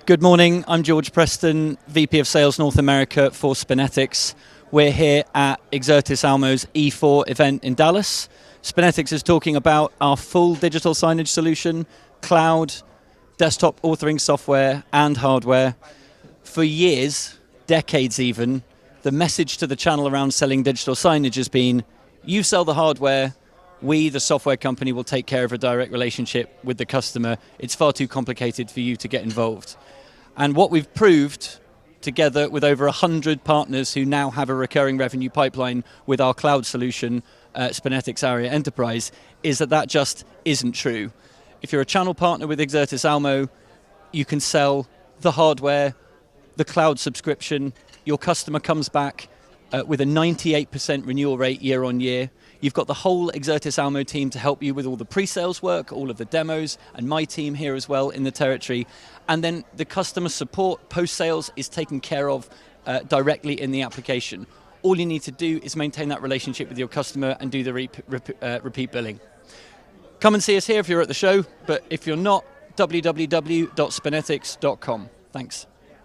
Good morning, I'm George Preston, VP of Sales North America for SpinetiX. We're here at Exertis Almo's E4 event in Dallas. SpinetiX is talking about our full digital signage solution, cloud, desktop authoring software and hardware. For years, decades even, the message to the channel around selling digital signage has been, you sell the hardware, we, the software company, will take care of a direct relationship with the customer. It's far too complicated for you to get involved. And what we've proved, together with over 100 partners who now have a recurring revenue pipeline with our cloud solution, SpinetiX ARYA Enterprise, is that that just isn't true. If you're a channel partner with Exertis Almo, you can sell the hardware, the cloud subscription, your customer comes back with a 98% renewal rate year on year. You've got the whole Exertis Almo team to help you with all the pre-sales work, all of the demos, and my team here as well in the territory. And then the customer support post-sales is taken care of directly in the application. All you need to do is maintain that relationship with your customer and do the repeat billing. Come and see us here if you're at the show, but if you're not, www.spinetix.com. Thanks.